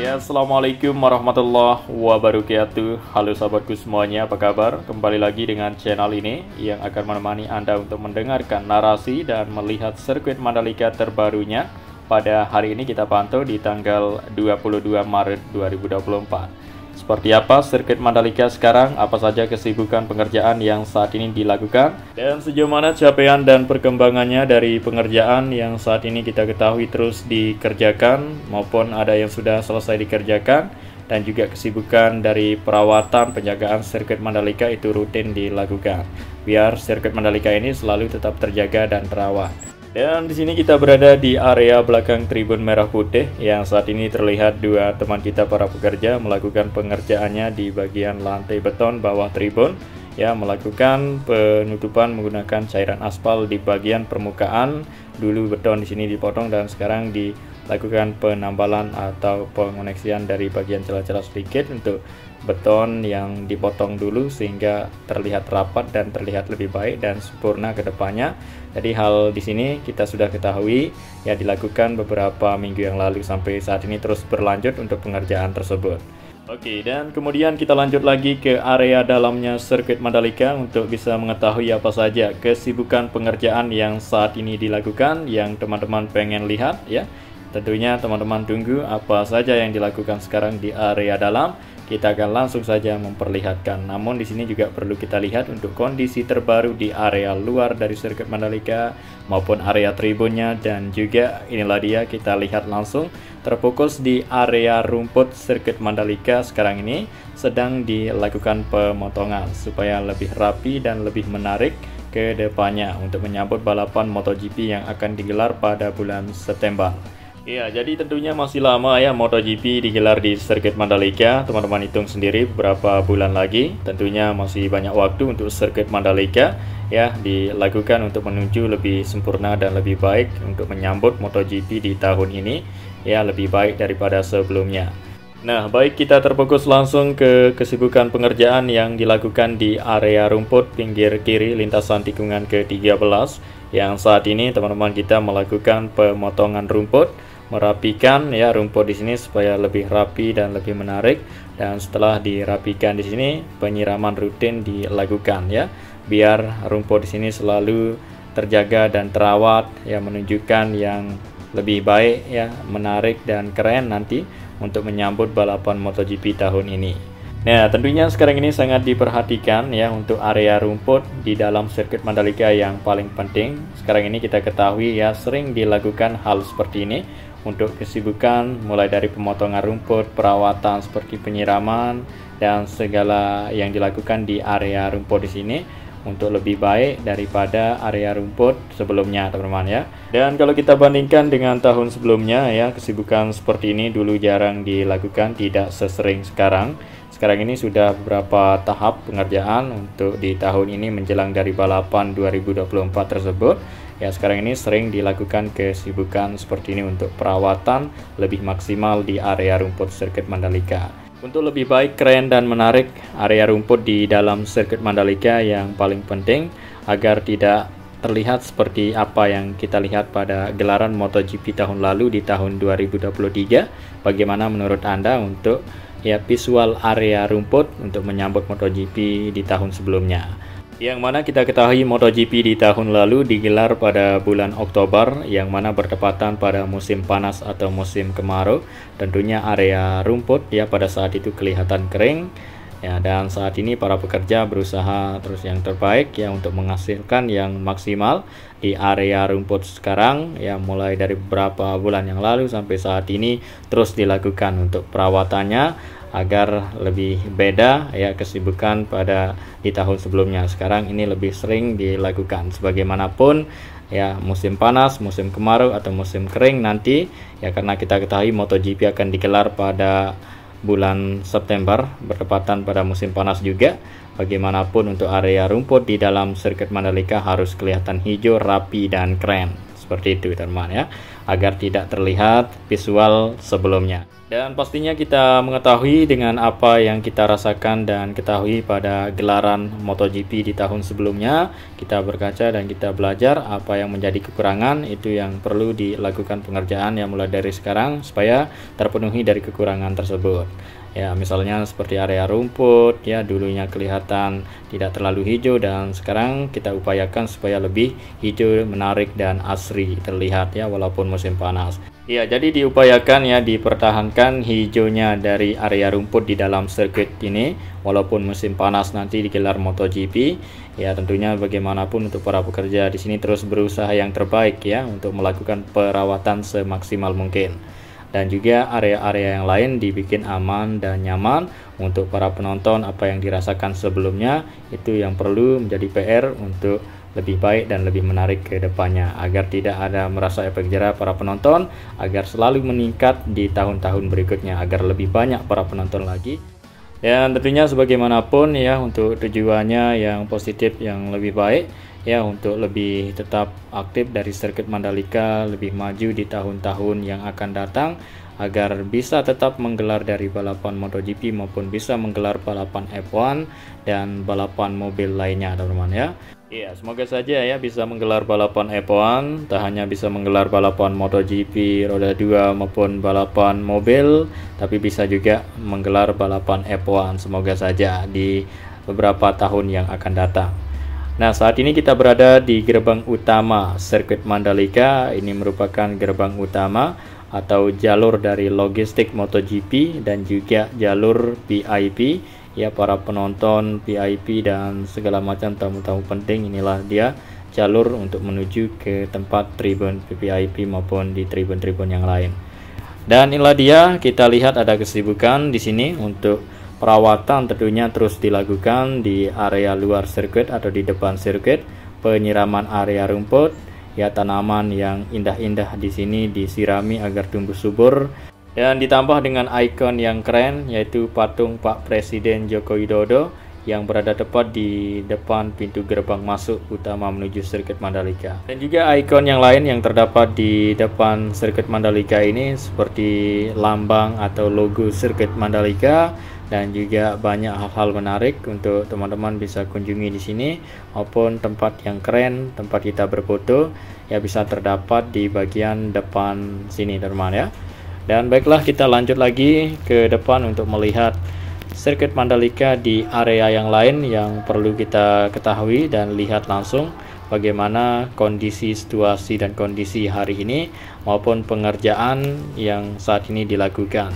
Ya, Assalamualaikum warahmatullahi wabarakatuh. Halo sahabatku semuanya, apa kabar? Kembali lagi dengan channel ini yang akan menemani Anda untuk mendengarkan narasi dan melihat sirkuit Mandalika terbarunya. Pada hari ini kita pantau di tanggal 22 Maret 2024. Seperti apa sirkuit Mandalika sekarang, apa saja kesibukan pengerjaan yang saat ini dilakukan, dan sejauh mana capaian dan perkembangannya dari pengerjaan yang saat ini kita ketahui terus dikerjakan maupun ada yang sudah selesai dikerjakan, dan juga kesibukan dari perawatan penjagaan sirkuit Mandalika itu rutin dilakukan biar sirkuit Mandalika ini selalu tetap terjaga dan terawat. Dan di sini kita berada di area belakang tribun merah putih yang saat ini terlihat dua teman kita para pekerja melakukan pengerjaannya di bagian lantai beton bawah tribun, ya, melakukan penutupan menggunakan cairan aspal di bagian permukaan. Dulu beton di sini dipotong dan sekarang dilakukan penambalan atau pengoneksian dari bagian celah-celah sedikit untuk beton yang dipotong dulu sehingga terlihat rapat dan terlihat lebih baik dan sempurna ke depannya. Jadi hal di sini kita sudah ketahui, ya, dilakukan beberapa minggu yang lalu sampai saat ini terus berlanjut untuk pengerjaan tersebut. Oke, dan kemudian kita lanjut lagi ke area dalamnya sirkuit Mandalika untuk bisa mengetahui apa saja kesibukan pengerjaan yang saat ini dilakukan yang teman-teman pengen lihat, ya. Tentunya teman-teman tunggu apa saja yang dilakukan sekarang di area dalam. Kita akan langsung saja memperlihatkan. Namun di sini juga perlu kita lihat untuk kondisi terbaru di area luar dari sirkuit Mandalika maupun area tribunnya, dan juga inilah dia kita lihat langsung terfokus di area rumput sirkuit Mandalika sekarang ini sedang dilakukan pemotongan supaya lebih rapi dan lebih menarik ke depannya untuk menyambut balapan MotoGP yang akan digelar pada bulan September. Ya, jadi tentunya masih lama ya MotoGP digelar di sirkuit Mandalika. Teman-teman hitung sendiri beberapa bulan lagi. Tentunya masih banyak waktu untuk sirkuit Mandalika ya dilakukan untuk menuju lebih sempurna dan lebih baik untuk menyambut MotoGP di tahun ini, ya, lebih baik daripada sebelumnya. Nah, baik, kita terfokus langsung ke kesibukan pengerjaan yang dilakukan di area rumput pinggir kiri lintasan tikungan ke-13 yang saat ini teman-teman kita melakukan pemotongan rumput, merapikan ya rumput di sini supaya lebih rapi dan lebih menarik. Dan setelah dirapikan di sini penyiraman rutin dilakukan ya biar rumput di sini selalu terjaga dan terawat, ya, menunjukkan yang lebih baik, ya, menarik dan keren nanti untuk menyambut balapan MotoGP tahun ini. Nah, tentunya sekarang ini sangat diperhatikan ya untuk area rumput di dalam sirkuit Mandalika yang paling penting. Sekarang ini kita ketahui ya sering dilakukan hal seperti ini untuk kesibukan mulai dari pemotongan rumput, perawatan seperti penyiraman dan segala yang dilakukan di area rumput di sini untuk lebih baik daripada area rumput sebelumnya, teman-teman ya. Dan kalau kita bandingkan dengan tahun sebelumnya ya, kesibukan seperti ini dulu jarang dilakukan, tidak sesering sekarang. Sekarang ini sudah beberapa tahap pengerjaan untuk di tahun ini menjelang dari balapan 2024 tersebut. Ya, sekarang ini sering dilakukan kesibukan seperti ini untuk perawatan lebih maksimal di area rumput sirkuit Mandalika. Untuk lebih baik, keren dan menarik area rumput di dalam sirkuit Mandalika yang paling penting agar tidak terlihat seperti apa yang kita lihat pada gelaran MotoGP tahun lalu di tahun 2023. Bagaimana menurut Anda untuk ya visual area rumput untuk menyambut MotoGP di tahun sebelumnya? Yang mana kita ketahui MotoGP di tahun lalu digelar pada bulan Oktober, yang mana bertepatan pada musim panas atau musim kemarau. Tentunya area rumput ya pada saat itu kelihatan kering. Ya, dan saat ini para pekerja berusaha terus yang terbaik ya untuk menghasilkan yang maksimal di area rumput sekarang ya, mulai dari beberapa bulan yang lalu sampai saat ini terus dilakukan untuk perawatannya agar lebih beda ya kesibukan pada di tahun sebelumnya. Sekarang ini lebih sering dilakukan sebagaimanapun ya musim panas, musim kemarau atau musim kering nanti ya, karena kita ketahui MotoGP akan digelar pada bulan September bertepatan pada musim panas juga. Bagaimanapun untuk area rumput di dalam sirkuit Mandalika harus kelihatan hijau, rapi dan keren seperti itu teman ya, agar tidak terlihat visual sebelumnya. Dan pastinya kita mengetahui dengan apa yang kita rasakan dan ketahui pada gelaran MotoGP di tahun sebelumnya. Kita berkaca dan kita belajar apa yang menjadi kekurangan, itu yang perlu dilakukan pengerjaan yang mulai dari sekarang supaya terpenuhi dari kekurangan tersebut. Ya, misalnya seperti area rumput ya, dulunya kelihatan tidak terlalu hijau dan sekarang kita upayakan supaya lebih hijau, menarik dan asri terlihat ya, walaupun musim panas. Ya, jadi diupayakan ya dipertahankan hijaunya dari area rumput di dalam sirkuit ini walaupun musim panas nanti digelar MotoGP. Ya, tentunya bagaimanapun untuk para pekerja di sini terus berusaha yang terbaik ya untuk melakukan perawatan semaksimal mungkin. Dan juga area-area yang lain dibikin aman dan nyaman untuk para penonton. Apa yang dirasakan sebelumnya itu yang perlu menjadi PR untuk lebih baik dan lebih menarik ke depannya, agar tidak ada merasa efek jerah para penonton, agar selalu meningkat di tahun-tahun berikutnya, agar lebih banyak para penonton lagi. Dan tentunya sebagaimanapun ya, untuk tujuannya yang positif, yang lebih baik ya, untuk lebih tetap aktif dari sirkuit Mandalika, lebih maju di tahun-tahun yang akan datang, agar bisa tetap menggelar dari balapan MotoGP maupun bisa menggelar balapan F1 dan balapan mobil lainnya teman-teman ya. Iya, semoga saja ya bisa menggelar balapan F1, tak hanya bisa menggelar balapan MotoGP roda 2 maupun balapan mobil, tapi bisa juga menggelar balapan F1, semoga saja di beberapa tahun yang akan datang. Nah, saat ini kita berada di gerbang utama sirkuit Mandalika. Ini merupakan gerbang utama atau jalur dari logistik MotoGP dan juga jalur VIP ya, para penonton VIP dan segala macam tamu-tamu penting. Inilah dia jalur untuk menuju ke tempat tribun VIP maupun di tribun-tribun yang lain. Dan inilah dia, kita lihat ada kesibukan di sini untuk perawatan tentunya terus dilakukan di area luar sirkuit atau di depan sirkuit, penyiraman area rumput ya, tanaman yang indah-indah di sini disirami agar tumbuh subur. Dan ditambah dengan ikon yang keren, yaitu patung Pak Presiden Joko Widodo yang berada tepat di depan pintu gerbang masuk utama menuju sirkuit Mandalika. Dan juga ikon yang lain yang terdapat di depan sirkuit Mandalika ini seperti lambang atau logo sirkuit Mandalika, dan juga banyak hal-hal menarik untuk teman-teman bisa kunjungi di sini, maupun tempat yang keren tempat kita berfoto ya bisa terdapat di bagian depan sini teman-teman ya. Dan baiklah, kita lanjut lagi ke depan untuk melihat sirkuit Mandalika di area yang lain yang perlu kita ketahui dan lihat langsung bagaimana kondisi, situasi dan kondisi hari ini maupun pengerjaan yang saat ini dilakukan.